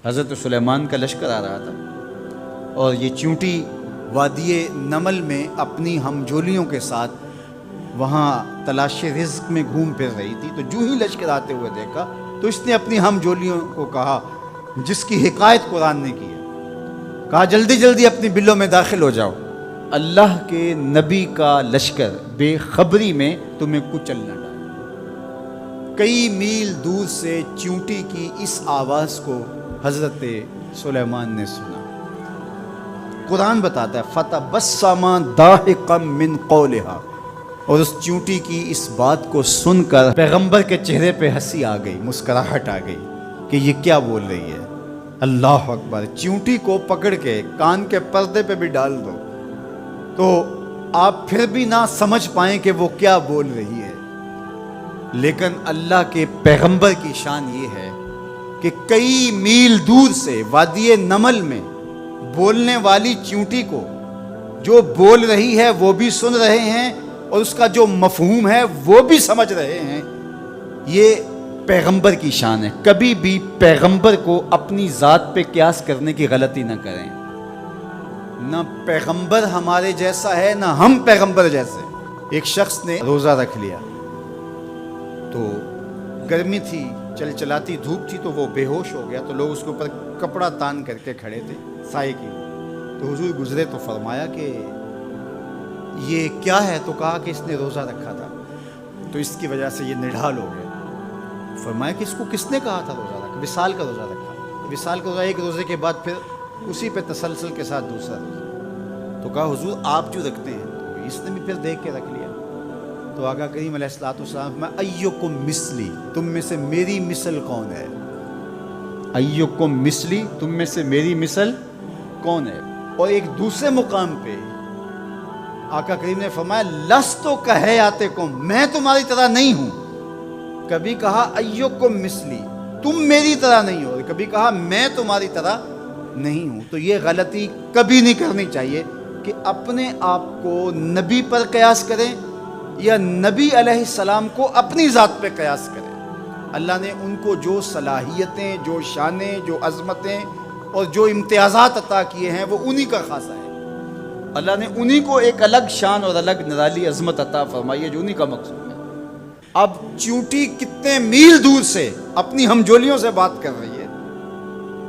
حضرت سلیمان کا لشکر آ رہا تھا اور یہ چیونٹی وادی نمل میں اپنی ہمجولیوں کے ساتھ وہاں تلاش رزق میں گھوم پھر رہی تھی۔ تو جو ہی لشکر آتے ہوئے دیکھا تو اس نے اپنی ہمجولیوں کو کہا، جس کی حکایت قرآن نے کی ہے، کہا جلدی جلدی اپنی بلوں میں داخل ہو جاؤ، اللہ کے نبی کا لشکر بے خبری میں تمہیں کچل نہ ڈالے۔ کئی میل دور سے چیونٹی کی اس آواز کو حضرت سلیمان نے سنا۔ قرآن بتاتا ہے فَتَبَسَّمَ ضَاحِكًا مِّن قَوْلِهَا، اور اس چیونٹی کی اس بات کو سن کر پیغمبر کے چہرے پہ ہنسی آ گئی، مسکراہٹ آ گئی کہ یہ کیا بول رہی ہے۔ اللہ اکبر! چیونٹی کو پکڑ کے کان کے پردے پہ بھی ڈال دو تو آپ پھر بھی نہ سمجھ پائیں کہ وہ کیا بول رہی ہے، لیکن اللہ کے پیغمبر کی شان یہ ہے کہ کئی میل دور سے وادی نمل میں بولنے والی چیونٹی کو جو بول رہی ہے وہ بھی سن رہے ہیں اور اس کا جو مفہوم ہے وہ بھی سمجھ رہے ہیں۔ یہ پیغمبر کی شان ہے۔ کبھی بھی پیغمبر کو اپنی ذات پہ قیاس کرنے کی غلطی نہ کریں۔ نہ پیغمبر ہمارے جیسا ہے نہ ہم پیغمبر جیسے۔ ایک شخص نے روزہ رکھ لیا تو گرمی تھی، چلاتی دھوپ تھی، تو وہ بے ہوش ہو گیا، تو لوگ اس کے اوپر کپڑا تان کر کے کھڑے تھے سائے کی۔ تو حضور گزرے تو فرمایا کہ یہ کیا ہے؟ تو کہا کہ اس نے روزہ رکھا تھا تو اس کی وجہ سے یہ نڈھال ہو گیا۔ فرمایا کہ اس کو کس نے کہا تھا روزہ رکھا؟ وصال کا روزہ رکھا۔ وصال کا روزہ ایک روزے کے بعد پھر اسی پہ تسلسل کے ساتھ دوسرا روزہ۔ تو کہا حضور آپ جو رکھتے ہیں، تو اس نے بھی پھر دیکھ کے رکھ لیا۔ تو آقا کریم علیہ الصلوۃ والسلام میں ایکم مثلی، تم میں سے میری مثل کون ہے؟ ایکم مثلی، تم میں سے میری مثل کون ہے؟ اور ایک دوسرے مقام پہ آقا کریم نے فرمایا لست کہیاتکم، میں تمہاری طرح نہیں ہوں۔ کبھی کہا ایکم مثلی، تم میری طرح نہیں ہو، کبھی کہا میں تمہاری طرح نہیں ہوں۔ تو یہ غلطی کبھی نہیں کرنی چاہیے کہ اپنے آپ کو نبی پر قیاس کریں یا نبی علیہ السلام کو اپنی ذات پہ قیاس کریں۔ اللہ نے ان کو جو صلاحیتیں، جو شانیں، جو عظمتیں اور جو امتیازات عطا کیے ہیں وہ انہی کا خاصہ ہے۔ اللہ نے انہی کو ایک الگ شان اور الگ نرالی عظمت عطا فرمائی ہے جو انہی کا مقصود ہے۔ اب چیونٹی کتنے میل دور سے اپنی ہمجولیوں سے بات کر رہی ہے۔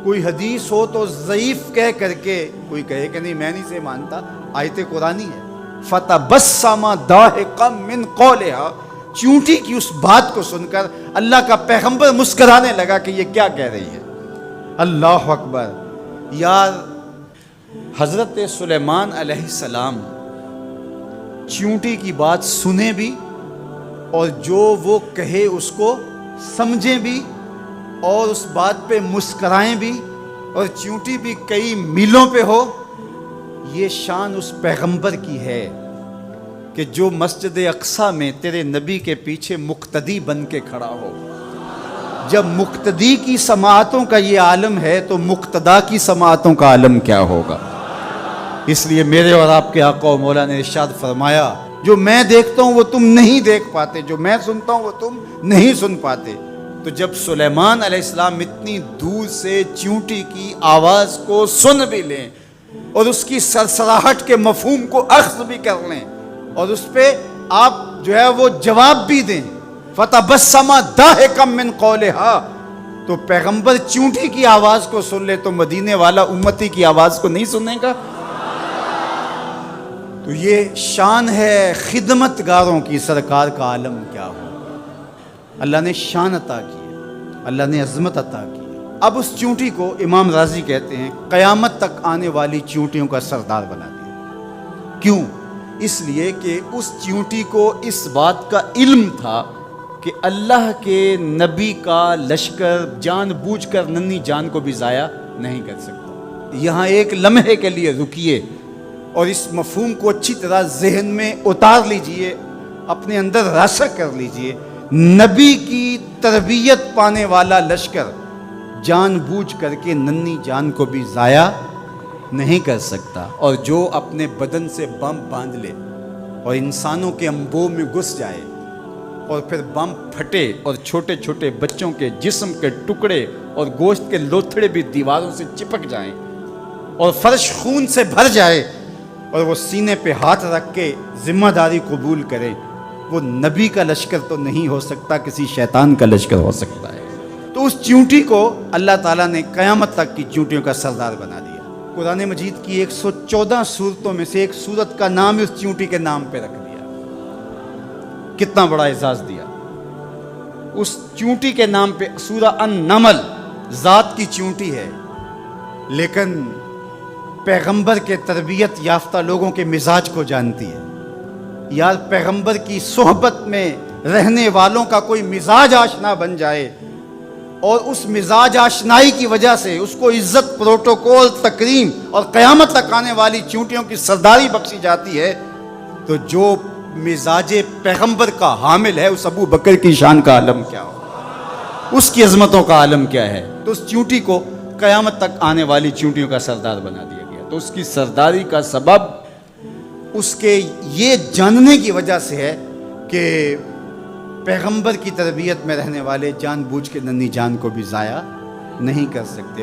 کوئی حدیث ہو تو ضعیف کہہ کر کے کوئی کہے کہ نہیں میں نہیں سے مانتا، آیت قرآنی ہے فَتَبَسَّمَ ضَاحِكًا مِّن قَوْلِهَا، چیونٹی کی اس بات کو سن کر اللہ کا پیغمبر مسکرانے لگا کہ یہ کیا کہہ رہی ہے۔ اللہ اکبر! یار حضرت سلیمان علیہ السلام چیونٹی کی بات سنیں بھی اور جو وہ کہے اس کو سمجھیں بھی اور اس بات پہ مسکرائیں بھی، اور چیونٹی بھی کئی میلوں پہ ہو۔ یہ شان اس پیغمبر کی ہے کہ جو مسجد اقصیٰ میں تیرے نبی کے پیچھے مقتدی بن کے کھڑا ہو۔ جب مقتدی کی سماعتوں کا یہ عالم ہے تو مقتدا کی سماعتوں کا عالم کیا ہوگا؟ اس لیے میرے اور آپ کے آقا و مولا نے ارشاد فرمایا جو میں دیکھتا ہوں وہ تم نہیں دیکھ پاتے، جو میں سنتا ہوں وہ تم نہیں سن پاتے۔ تو جب سلیمان علیہ السلام اتنی دور سے چیونٹی کی آواز کو سن بھی لیں اور اس کی سرسراہٹ کے مفہوم کو اخذ بھی کر لیں اور اس پہ آپ جو ہے وہ جواب بھی دیں، فَتَبَسَّمَ ضَاحِكًا مِّن قَوْلِهَا، تو پیغمبر چیونٹی کی آواز کو سن لے تو مدینے والا امتی کی آواز کو نہیں سننے گا؟ تو یہ شان ہے خدمت گاروں کی، سرکار کا عالم کیا ہو۔ اللہ نے شان عطا کی ہے، اللہ نے عظمت عطا کی ہے۔ اب اس چیونٹی کو امام راضی کہتے ہیں قیامت تک آنے والی چیونٹیوں کا سردار بنا دیا۔ کیوں؟ اس لیے کہ اس چیونٹی کو اس بات کا علم تھا کہ اللہ کے نبی کا لشکر جان بوجھ کر ننھی جان کو بھی ضائع نہیں کر سکتا۔ یہاں ایک لمحے کے لیے رکیے اور اس مفہوم کو اچھی طرح ذہن میں اتار لیجئے، اپنے اندر راسخ کر لیجئے۔ نبی کی تربیت پانے والا لشکر جان بوجھ کر کے ننھی جان کو بھی ضائع نہیں کر سکتا، اور جو اپنے بدن سے بم باندھ لے اور انسانوں کے انبوہ میں گھس جائے اور پھر بم پھٹے اور چھوٹے چھوٹے بچوں کے جسم کے ٹکڑے اور گوشت کے لوتھڑے بھی دیواروں سے چپک جائیں اور فرش خون سے بھر جائے اور وہ سینے پہ ہاتھ رکھ کے ذمہ داری قبول کرے، وہ نبی کا لشکر تو نہیں ہو سکتا، کسی شیطان کا لشکر ہو سکتا ہے۔ تو اس چیونٹی کو اللہ تعالیٰ نے قیامت تک کی چیونٹیوں کا سردار بنا دیا۔ قرآن مجید کی 114 سورتوں میں سے ایک سورت کا نام اس چیونٹی کے نام پہ رکھ دیا۔ کتنا بڑا اعزاز دیا اس چیونٹی کے نام پہ۔ سورہ النمل ذات کی چیونٹی ہے، لیکن پیغمبر کے تربیت یافتہ لوگوں کے مزاج کو جانتی ہے۔ یار پیغمبر کی صحبت میں رہنے والوں کا کوئی مزاج آشنا بن جائے اور اس مزاج آشنائی کی وجہ سے اس کو عزت، پروٹوکول، تکریم اور قیامت تک آنے والی چیونٹیوں کی سرداری بخشی جاتی ہے، تو جو مزاج پیغمبر کا حامل ہے اس ابو بکر کی شان کا عالم کیا ہو، اس کی عظمتوں کا عالم کیا ہے۔ تو اس چیونٹی کو قیامت تک آنے والی چیونٹیوں کا سردار بنا دیا گیا۔ تو اس کی سرداری کا سبب اس کے یہ جاننے کی وجہ سے ہے کہ پیغمبر کی تربیت میں رہنے والے جان بوجھ کے ننھی جان کو بھی ضائع نہیں کر سکتے۔